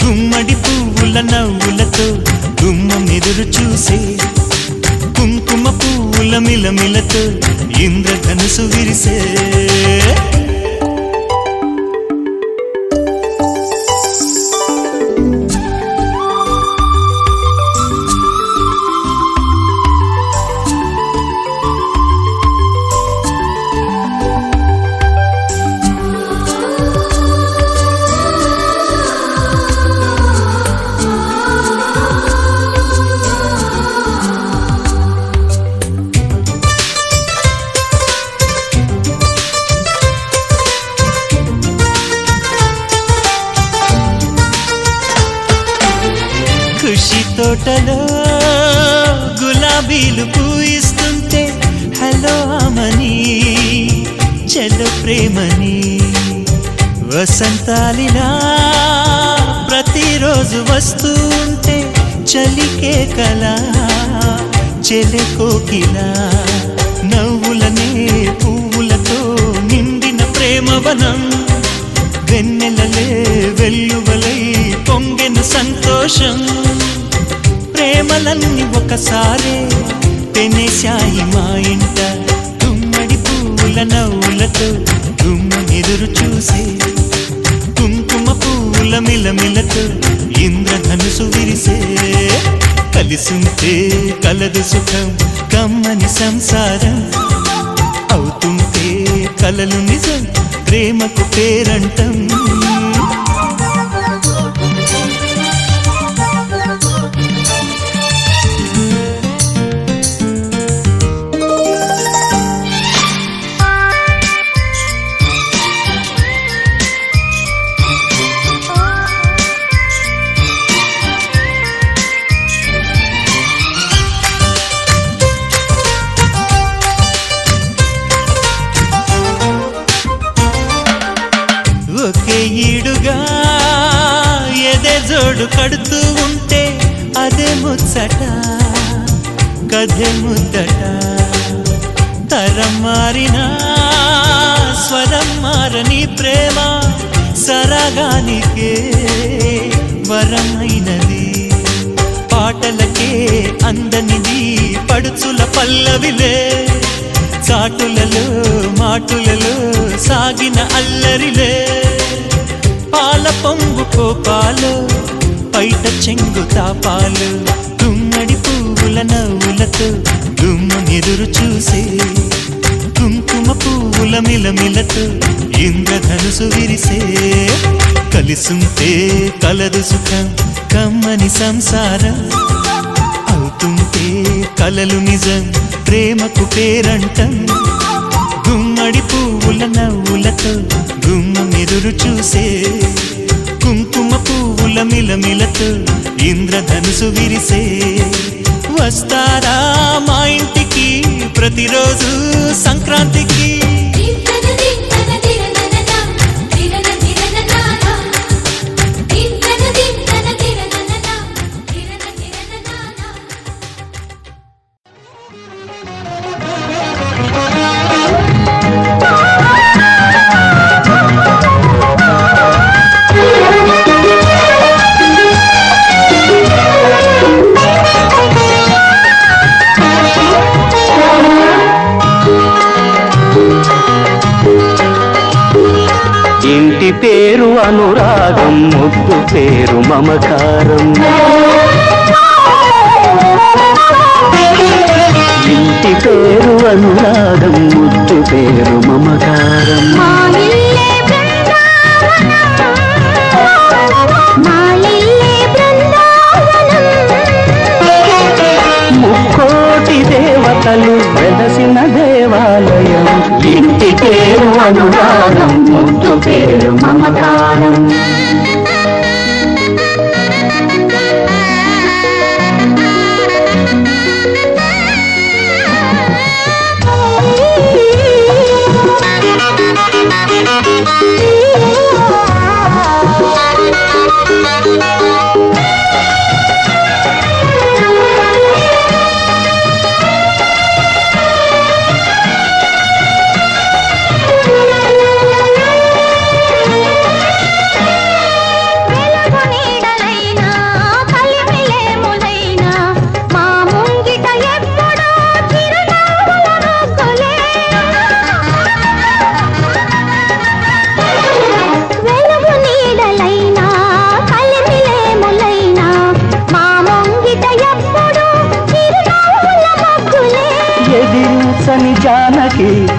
గుమ్మడి పువ్వుల నవ్వులతో గుమ్మం ఎదురు చూసే కుంకుమ పువ్వుల మిలమిలతో ఇంద్రధనుసు విరిసే తోటలో గులాబీలు పూయిస్తుంటే హలో అమని చెల్లు ప్రేమని వసంతాలిలా ప్రతిరోజు వస్తూ ఉంటే చలికే కలా చెలె కోకిలా నవ్వులనే పువ్వులతో నిండిన ప్రేమవనం వెన్నెలలే వెల్లువలై పొంగెను సంతోషం ప్రేమలన్నీ ఒకసారే పెనేశాయి మా ఇంట గుమ్మడి పువ్వుల నవ్వులతో గుమ్మం ఎదురు చూసే కుంకుమ పువ్వుల మిలమిలతో ఇంద్రధనుసు విరిసే కలిసుంటే కలదు సుఖం కమ్మని సంసారం అవుతుంటే కలలు నిజం ప్రేమకు పేరంటం ఒకే ఈడుగా ఎదే జోడు కడుతూ ఉంటే అదే ముచ్చట కథే ముద్దట తరం మారినా స్వరం మారని ప్రేమ సరగానికే వరమైనది పాటలకే అందనిది పడుచుల పల్లవిలే చాటులలో మాటులలో సాగిన అల్లరిలే పాల పొంగు కోపాలు పైట చెంగు తాపాలు గుమ్మడి పువ్వుల నవ్వులతో గుమ్మం ఎదురు చూసే కుంకుమ పువ్వుల మిలమిలతో ఇంద్రధనుసు విరిసే కలిసుంటే కలదు సుఖం కమ్మని సంసారం అవుతుంటే కలలు నిజం ప్రేమకు పేరంటం గుమ్మడి పువ్వుల నవ్వులతో గుమ్మం ఎదురు చూసే కుంకుమ పువ్వుల మిలమిలతో ఇంద్రధనుసు విరిసే వస్తారా మా ఇంటికి ప్రతిరోజు సంక్రాంతికి ఇంటి పేరు అనురాగం ముద్దు పేరు మమకారం ఇంటి పేరు అనురాగం ముద్దు పేరు మమకారం ముక్కోటి దేవతలు వెలసిన దేవాలయం ఇంటి పేరు అనురాగం ముద్దు పేరు మమకారం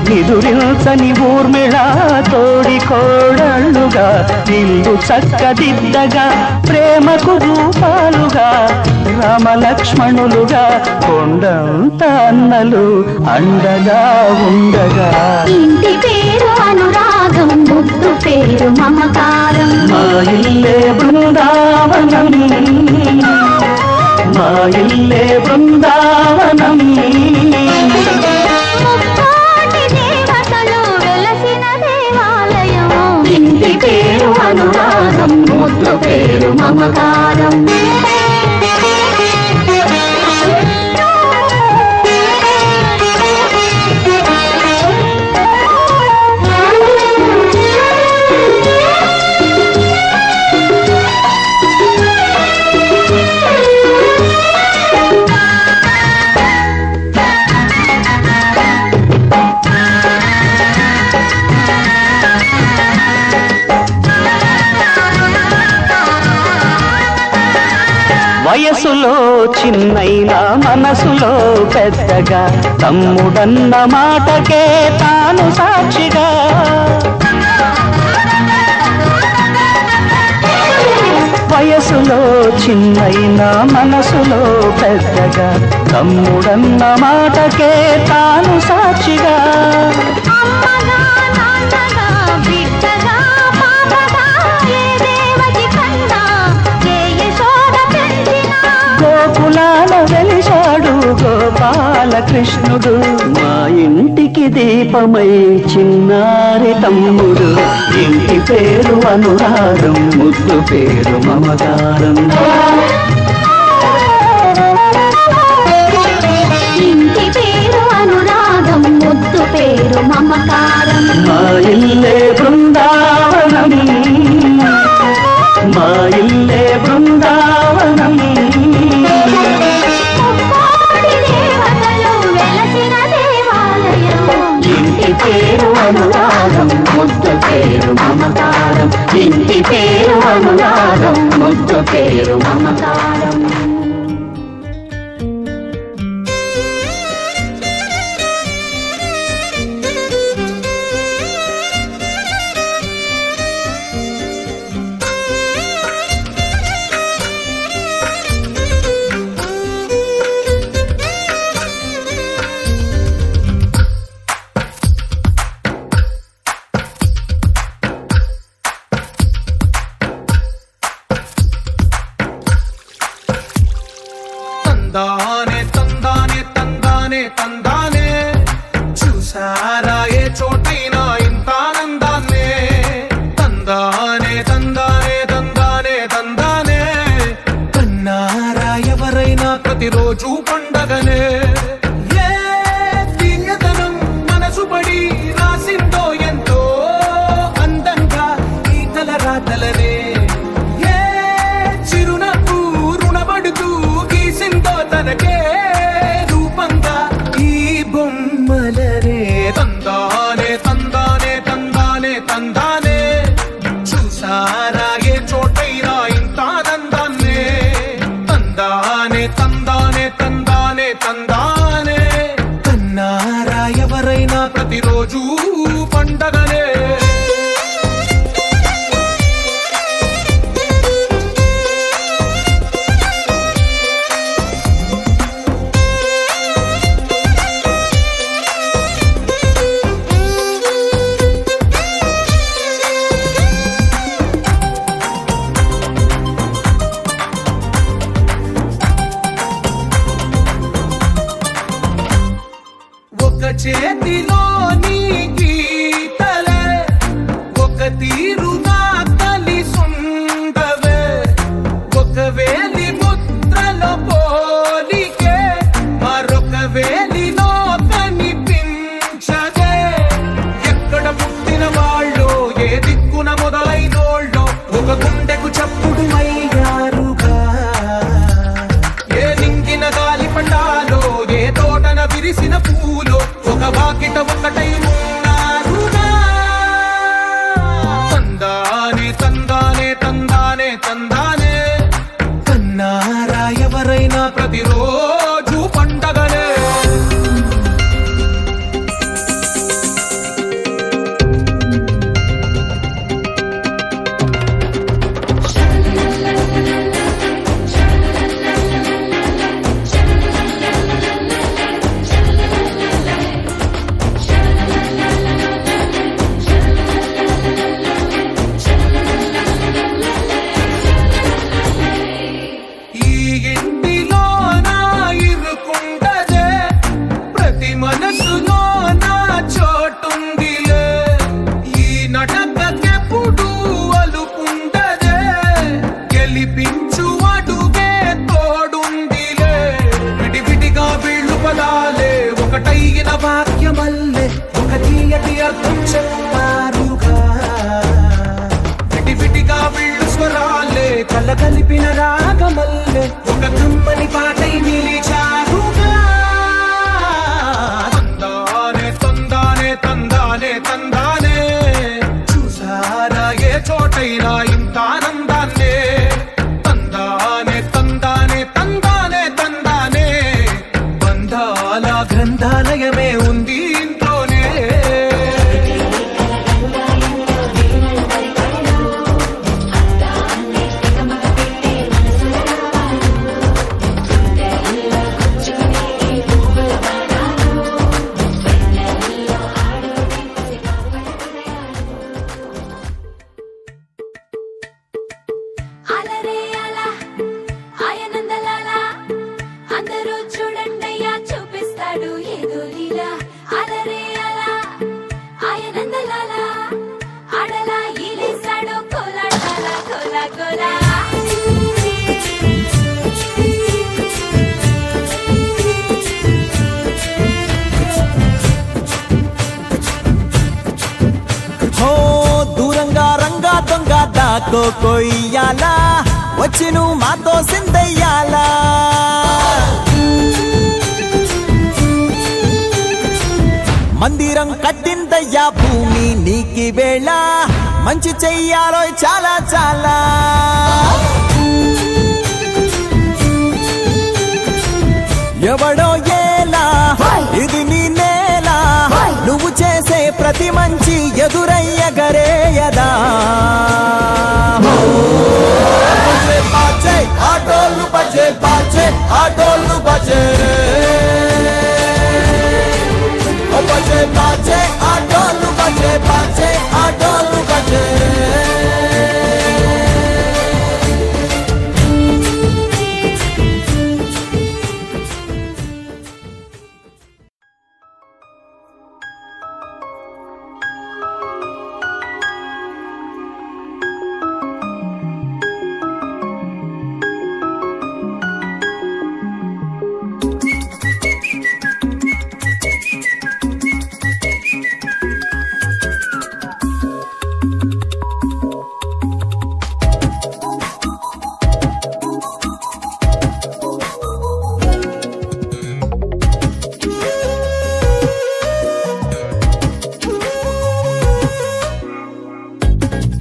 నిదురించని ఊర్మిళ తోడి కోడళ్ళుగా ఇల్లు చక్కదిద్దగా ప్రేమకు రూపాలుగా రామలక్ష్మణులుగా కొండంత అన్నలు అండగా ఉండగా ఇంటి పేరు అనురాగం ముద్దు పేరు మమకారం మా ఇల్లే బృందావనం మా ఇల్లే బృందావనం ఇంటి పేరు అనురాగం ముద్దు పేరు మమకారం వయసులో చిన్నైనా మనసులో పెద్దగా తమ్ముడన్న మాటకే తాను సాక్షిగా వయసులో చిన్నైనా మనసులో పెద్దగా తమ్ముడన్న మాటకే తాను సాక్షిగా గోకులాల వెలిశాడు గోపాలకృష్ణుడు మా ఇంటికి దీపమై చిన్నారి తమ్ముడు ఇంటి పేరు అనురాగం ముద్దు పేరు మమకారం ఇంటి పేరు అనురాగం ముద్దు పేరు మమకారం మా ఇల్లే బృందావనం మా ఇల్లే బృందావనం ఇంటి పేరు అనురాగం ముద్దు పేరు మమకారం ఇంటి పేరు అనురాగం ముద్దు పేరు మమకారం తందానే తందానే తందానే తందానే చూసారా ఏ చోటైనా ఇంత ఆనందాన్నే తందానే తందానే తందానే తందానే కన్నారా ఎవరైనా ప్రతిరోజు పండగనే ఏ దివ్యతనం మనసు పడి రాసిందో ఎంతో అందంగా ఈ తలరాతలనే ఏ చిరునవ్వు రుణపడుతూ గీసిందో తనకే రూపంగా ఈ బొమ్మలనే తందానే తందానే తందానే తందానే చూసారా ఏ చోటైనా ఇంత ఆనందాన్నే తందానే తందానే తందానే తందానే కన్నారా ఎవరైనా ప్రతిరోజు పండగనే ఒక చేతిలో నీ గీతలే బయట ఒకటై ఉన్నారుగా. తందానే తందానే తందానే తందానే కన్నారా ఎవరైనా ప్రతిరోజు పండగనే. ఒకటైన వాక్యమల్లే ఒక తీయటి అర్థం చెప్పారుగా. విడివిడిగా వీళ్ళు స్వరాలే కలగలిపిన రాగమల్లే ఒక కమ్మని పాటై నిలిచారుగా. తందానే తందానే తందానే తందానే చూసారా ఏ చోటైనా ఇంత ఆనందాన్నే. తందానే తందానే తందానే తందానే బంధాల గ్రంథాలయమే ఉంది ఇంట్లోనే. అలరే అలా ఆయనందలాలా అందరూ చూడండయ్యా చూపిస్తాడు ఏదో లీలా. అలరే అలా ఆయనందలాలా ఆడలా ఈలేశాడు కోలాటాల కోలా కోలా. దూరంగా రంగా దొంగ దాకో కొయ్యాలా వచ్చి నువ్వు మాతో సిందయ్యాలా. మందిరం కట్టిందయ్యా భూమి నీకి వేళ మంచి చెయ్యాలో చాలా చాలా. ఎవడో ఏలా ఇది నీ నేల నువ్వు చేసే ప్రతి మంచి ఎదురయ్యగరేయదా. బాజే ఆటోలు బజే బాజే ఆటోలు బజే బజే బాజే ఆటోలు బజే బాజే ఆటోలు బజే.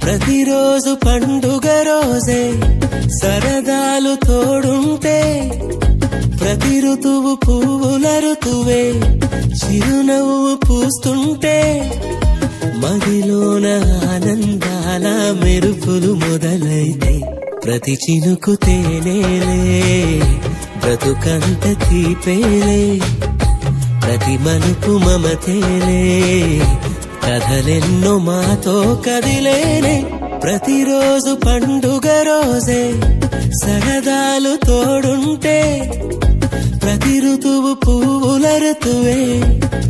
ప్రతిరోజు పండుగ రోజే సరదాలు తోడుంటే ప్రతి ఋతువు పువ్వుల ఋతువే చిరునవ్వు పూస్తుంటే మదిలోన ఆనందాల మెరుపులు మొదలైతే ప్రతి చినుకు తేనేలే బ్రతుకంత తీపేలే ప్రతి మలుపు మమతేలే కథలెన్నో మాతో కదిలేనే. ప్రతిరోజు పండుగ రోజే సరదాలు తోడుంటే ప్రతి ఋతువు పువ్వుల ఋతువే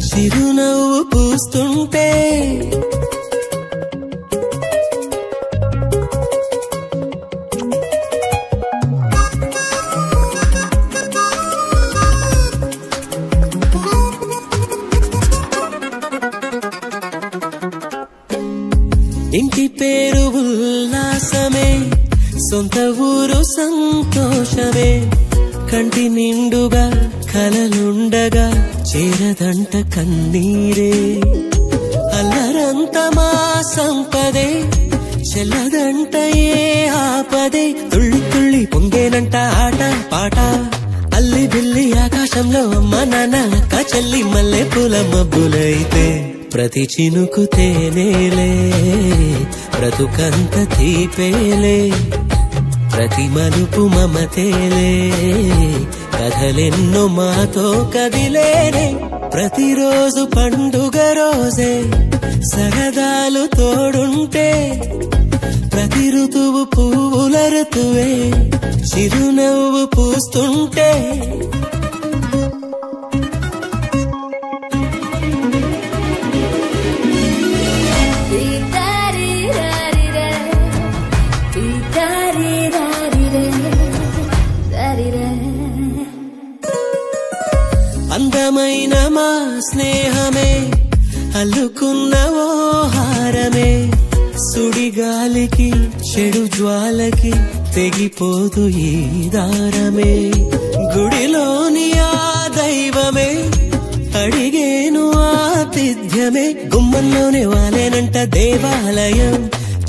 చిరునవ్వు పూస్తుంటే ఇంటి పేరు ఉల్లాసమే సొంత ఊరు సంతోషమే కంటి నిండుగా కలలుండగా చేరదంట కన్నీరే అల్లరంత మా సంపదే చెల్లదంట ఏ ఆపదే తుళ్ళి తుళ్ళి పొంగేనంట ఆట పాట అల్లి బిల్లి ఆకాశంలో అమ్మ నాన్న అక్క చెల్లి మల్లె పూల మబ్బులైతే ప్రతి చినుకు తేనేలే బ్రతుకంత తీపేలే ప్రతి మలుపు మమతేలే కథలెన్నో మాతో కదిలేనే ప్రతిరోజు పండుగ రోజే సరదాలు తోడుంటే ప్రతి ఋతువు పువ్వుల ఋతువే చిరునవ్వు పూస్తుంటే అందమైన మా స్నేహమే అల్లుకున్న ఓ హారమే సుడిగాలికి చెడు జ్వాలకి తెగిపోదు ఈ దారమే గుడిలోని ఆ దైవమే అడిగేను ఆతిథ్యమే గుమ్మంలోనే వాలేనంట దేవాలయం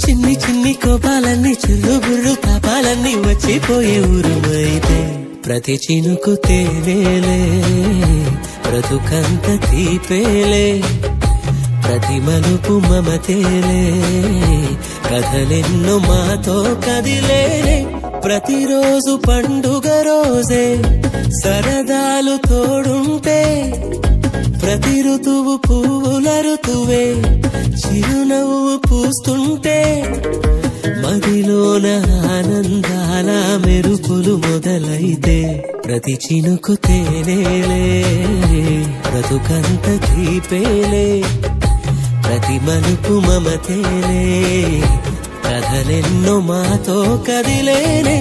చిన్ని చిన్ని కోపాలన్నీ చిల్లుబుర్రు తాపాలన్నీ వచ్చిపోయే ఊరుమైతే ప్రతి చినుకు తేనేలే బ్రతుకంత తీపేలే ప్రతి మలుపు మమతేలే కథలెన్నో మాతో కదిలేనే ప్రతిరోజు పండుగ రోజే సరదాలు తోడుంటే ప్రతి ఋతువు పువ్వుల ఋతువే చిరునవ్వు పూస్తుంటే మదిలోన ఆనందాల మెరుపులు మొదలైతే ప్రతి చినుకు తేనేలే బ్రతుకంత తీపేలే ప్రతి మలుపు మమతేలే కథలెన్నో మాతో కదిలేనే